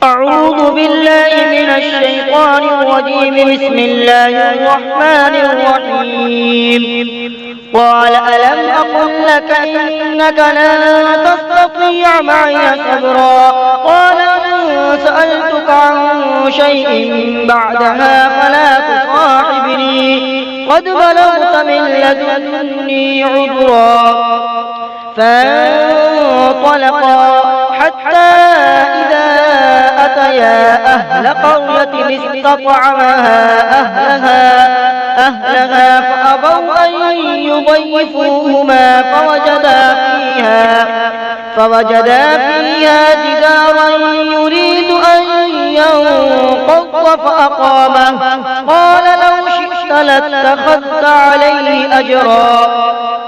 أعوذ بالله من الشيطان الرجيم. بسم الله الرحمن الرحيم. قال ألم أقل لك إنك لن تستطيع معي صبرا. قال إن سألتك عن شيء بعدها فلا تصاحبني قد بلغت من لدني عذرا. فانطلقا حتى إذا أتيا أهل قرية استطعما أهلها فأبوا أن يضيفوهما فوجدا فيها جدارا يريد أن ينقض فأقامه. قال لو شئت لاتخذت عليه أجرا.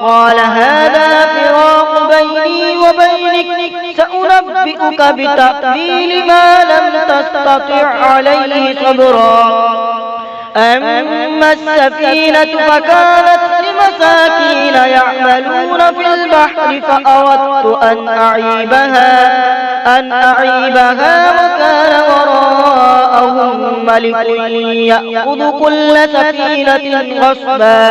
قال هذا فراق بيني وبينك سأنبئك بتأويل ما لم تستطع عليه صبرا. أما السفينة فكانت لمساكين يعملون في البحر فأردت أن أعيبها وكان وراءهم ملك يأخذ كل سفينة غصبا.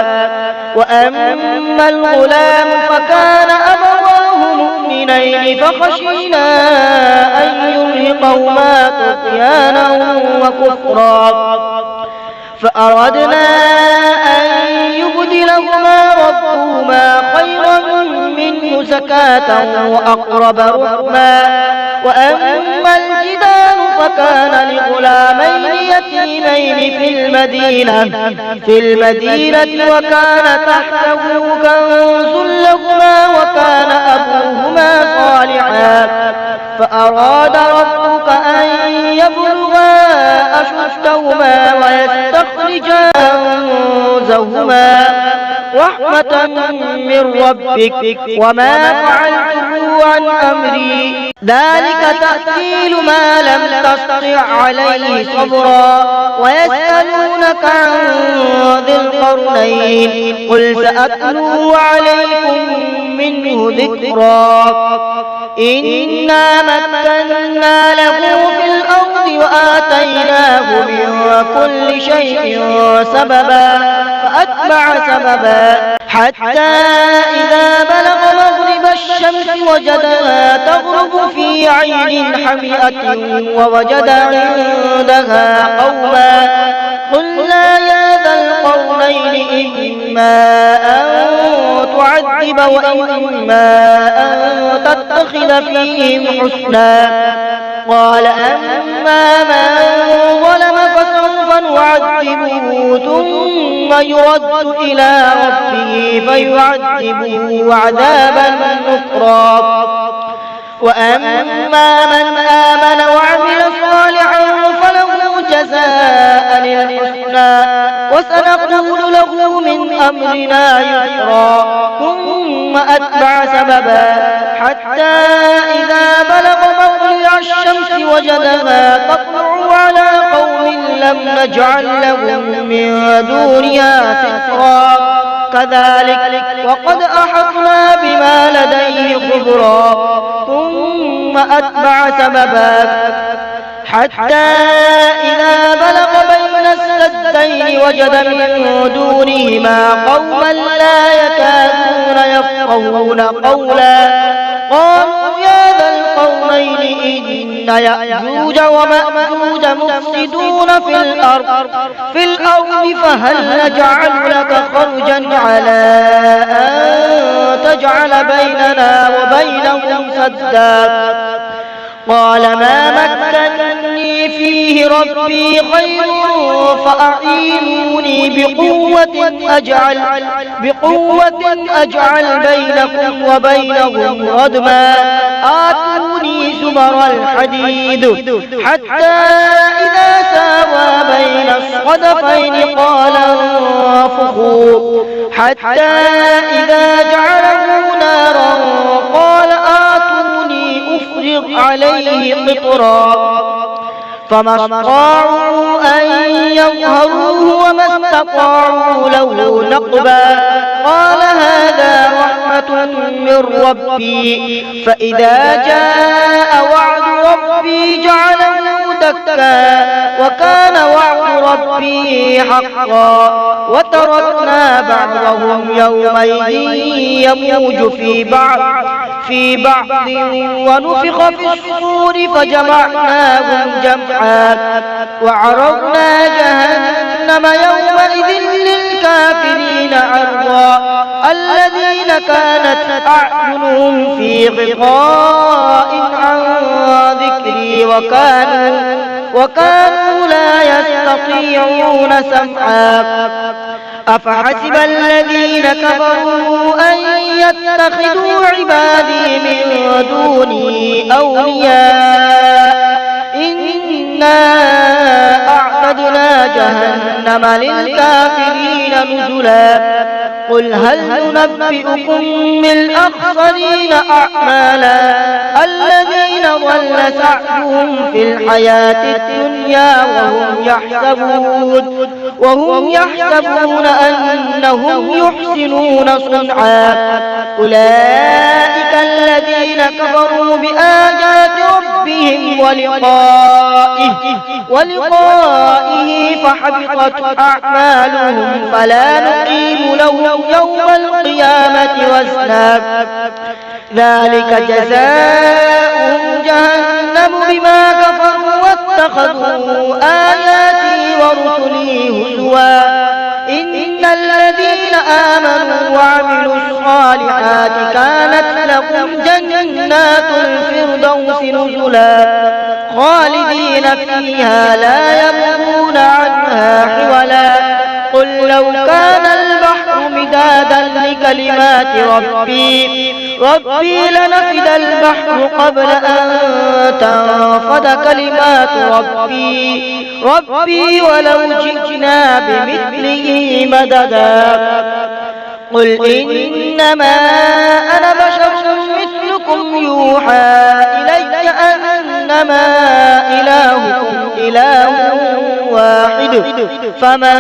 وأما الغلام فكان أبواه مؤمنين فخشينا أن يرهقهما طغيانا وكفرا فأردنا أن يبدلهما ربهما خيرا منه زكاة وأقرب رحما. وأما الجدار فكان لغلامين يتيمين في المدينة وكان تحته كنز لهما وكان أبوهما صالحا. فأراد ربك أن يبلغا أشدهما ويستخرجا كنزهما رحمة من ربك وما فعلته عن أمري ذلك تأويل ما لم تستطع عليه صبرا. ويسألونك عن ذي القرنين قل سأتلو عليكم منه ذكرا. إنا مكنا له في الأرض وآتيناه من كل شيء سببا فأتبع سببا حتى إذا بلغ مغرب الشمس وجدها تغرب في عين حمئة ووجد عندها قوما. قلنا يا ذا القرنين إما أن تعذب وإما أن تتخذ فيهم حسنا. قال أما من ظلم فسوف نعذبه ثم يرد إلى ربه فيعذبه عذابا نكرا. وأما من آمن وعمل صالحا فله جزاء الحسنى وسنقول له من أمرنا يسرا. ثم أتبع سببا حتى إذا بلغ مطلع الشمس وجدها تطلع على قوم لم نجعل لهم من دونها سترا. كذلك وقد أحطنا بما لديه خبرا. ثم أتبع سببا حتى إذا بلغ بين السدين وجد من دونهما قوما لا يكادون يفقهون قولا. قالوا يا ذا القرنين إن يأجوج ومأجوج مفسدون في الأرض فهل نجعل لك خرجا على أن تجعل بيننا وبينهم سدا. قال ما مكنني فيه ربي خير فأعينوني بقوة أجعل بينكم وبينهم ردما. آتوني زبر الحديد حتى إذا ساوى بين الصدفين قال انفخوا حتى إذا جعله نارا قال آتوني أفرغ عليه قطرا. فما استطاعوا أن يظهروه وما استطاعوا له نقبا. قال هذا رحمة من ربي فإذا جاء وعد ربي جعله زكا وكان وعد ربي حقا وتركنا بعضهم يومئذ يموج في بعض ونفخ في الصور فجمعناهم جمعا وعرضنا جهنم يومئذ للكافرين عرضا الذين كانت أعينهم في غطاء عن ذكري وكانوا لا يستطيعون سمعا أفحسب الذين كفروا أن يتخذوا عبادي من دوني أولياء إنا أعتدنا جهنم للكافرين نزلا قل هل ننبئكم بالأخسرين أعمالا الذين ضل سعيهم في الحياة الدنيا وهم يحسبون أنهم يحسنون صنعا أولئك الذين كفروا بآيات ربهم ولقائه فحبطت أعمالهم فلا نقيم لهم يوم القيامة وزنا ذلك جزاؤهم جهنم بما كفروا واتخذوا آياتي ورسلي هزوا إن الذين آمنوا وعملوا الصالحات كانت لهم جنات الفردوس نزلا خالدين فيها لا يبغون عنها حولا قل لو كان البحر مدادا لكلمات ربي لنفد البحر قبل أن تنفد كلمات ربي ولو جئنا بمثله مددا قل إنما أنا بشر مثلكم يوحى إلي أنما إلهكم إله واحد فمن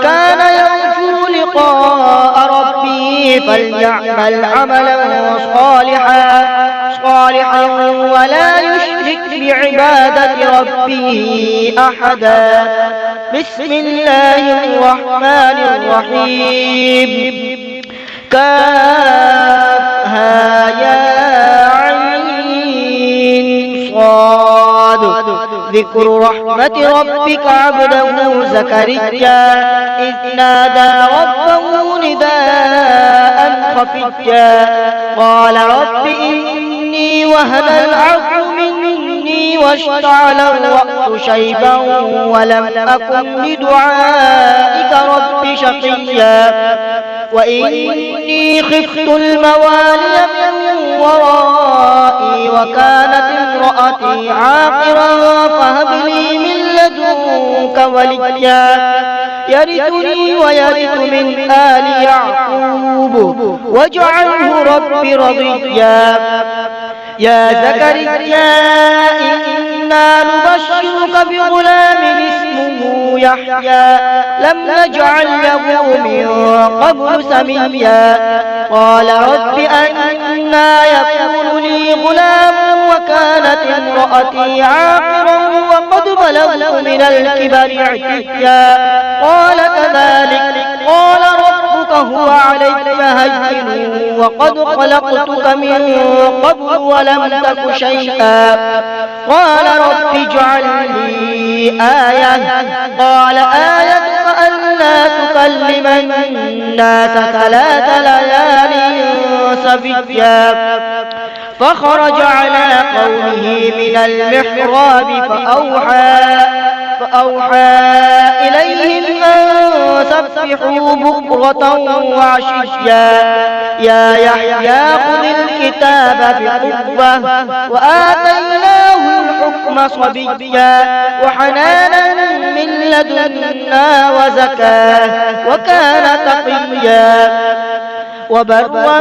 كان يرجو لقاء ربه فليعمل عملا صالحا ولا يشرك بعبادة ربه أحدا بسم الله الرحمن الرحيم كافها يا عين صاد ذكر رحمة ربك عبده زكريا إذ نادى ربه نداء خفيا قال رب إني وهن العظم مني واشتعل الرأس شيبا ولم أكن بدعائك رب شقيا وإني خفت الموالي من ورائي وكانت امرأتي عاقرا فهب لي من لدنك وليا يرثني ويرث من آل يعقوب واجعله رب رضيا يا زكريا إنا نبشرك بغلام اسمه يحيى لم نجعل له من قبل سميا قال رب أنى يكون لي غلام وكانت امرأتي عاقرا وقد بلغت من الكبر عتيا قال كذلك قال ربك هو عليك هين وقد خلقتك من قبل ولم تك شيئا قال رب اجعل لي آية قال آيتك ألا تكلم الناس 3 ليال سويا فخرج على قومه من المحراب فأوحى إليهم أن سبحوا بكرة وعشيا يا يحيى خذ الكتاب بقوة وآتيناه الحكم صبيا وحنانا من لدنا وزكاة وكان تقيا وبرا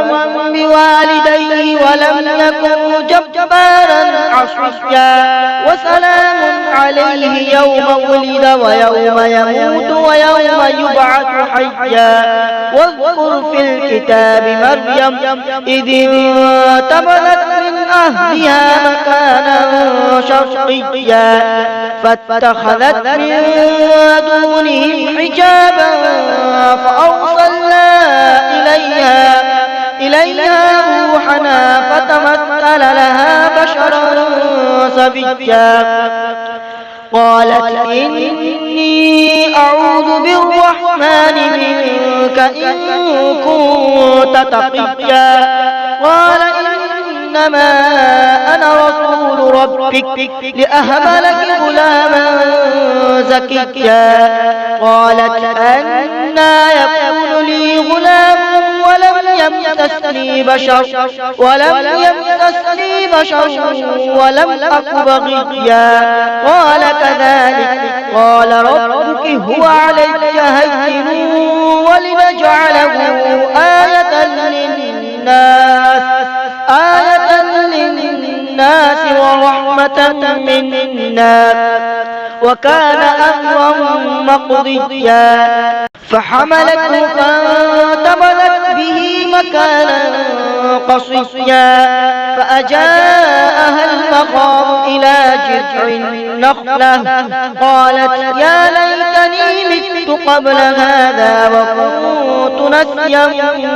بوالديه ولم يكن جبارا عصيا وسلام عليه يوم ولد ويوم يموت ويوم يبعث حيا واذكر في الكتاب مريم إذ انتبذت من أهلها مكانا شرقيا فاتخذت من دونهم حجابا فأرسلنا إليها روحنا فتمثل لها بشرا سويا قالت إني أعوذ بالرحمن منك إن كنت تقيا قال إنما أنا رسول ربك لأهب لك غلاما زكيا قالت أنى يكون لي غلام ولم يمسسني بشر ولم أك بغيا قال كذلك قال ربك هو علي هين ولنجعله آية للناس ورحمة منا وكان أمرا مقضيا فحملته فانتبذت به مكانا قصيا فأجاءها المخاض إلى جذع النخلة قالت يا ليتني مت قبل هذا وكنت نسيا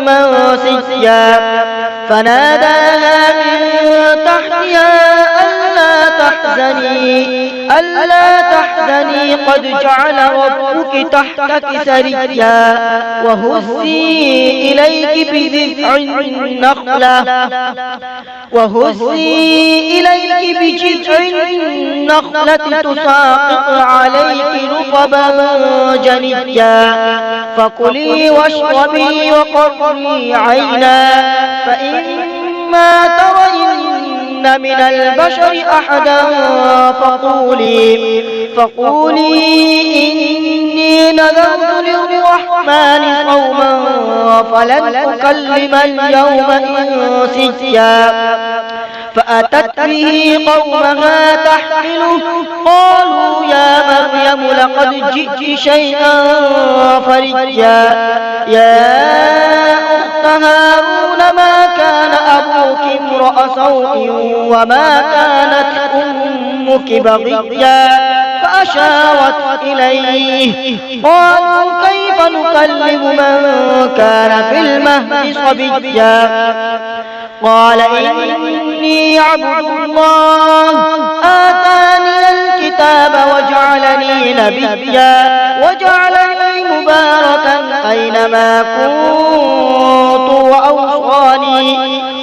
منسيا فناداها من تحتها ألا تحزني قد جعل ربك تحتك سريا وهزي إليك بجذع النخلة تساقط عليك رطبا جنيا فكلي واشربي وقري عينا فإما ترين من البشر أحدا فقولي إني نذرت للرحمن صوما فلن أكلم اليوم إنسيا فأتت به قومها تحمله قالوا يا مريم لقد جئت شيئا فريا يا أخت هارون ما كان أبوك امرأ سوء وما كانت أمك بغيا فأشارت إليه قالوا كيف نكلم من كان في المهد صبيا قال إني عبد الله آتاني الكتاب وجعلني نبيا وجعلني مباركا أينما كنت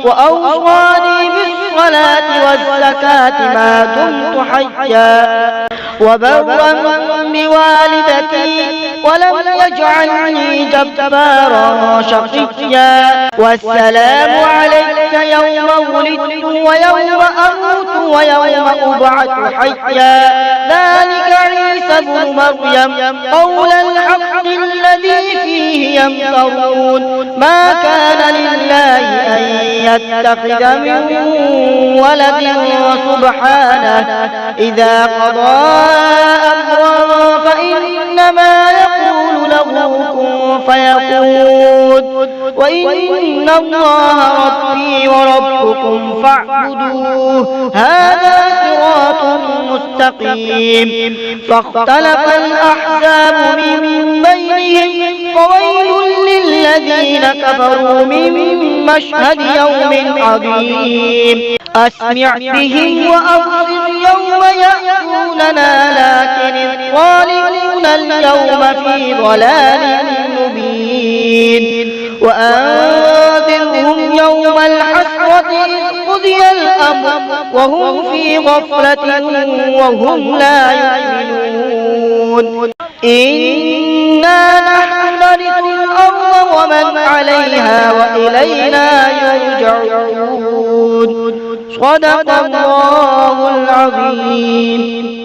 وأوصاني بالصلاة والزكاة ما دمت حيا وبرا بوالدتي ولم يجعلني جبارا شقيا والسلام عليك يوم ولدت ويوم أموت ويوم أبعث حيا ذلك عيسى ابن مريم قول الحق الذي فيه يمترون ما كان لله أن يتخذ من ولد سبحانه إذا قضى أمرا فإنما يقول له كن فيكون وإن الله ربي وربكم فاعبدوه هذا صراط مستقيم فاختلف الأحزاب من بينهم فويل للذين كفروا من مشهد يوم عظيم أسمع بهم وأبصر يوم يأتوننا لكن الظالمون اليوم في ضلال مبين وأنذرهم يوم الحسرة إذ قضي الأمر وهم في غفلة وهم لا يؤمنون إنا نحن نرث الأرض ومن عليها وإلينا يرجعون صدق الله العظيم.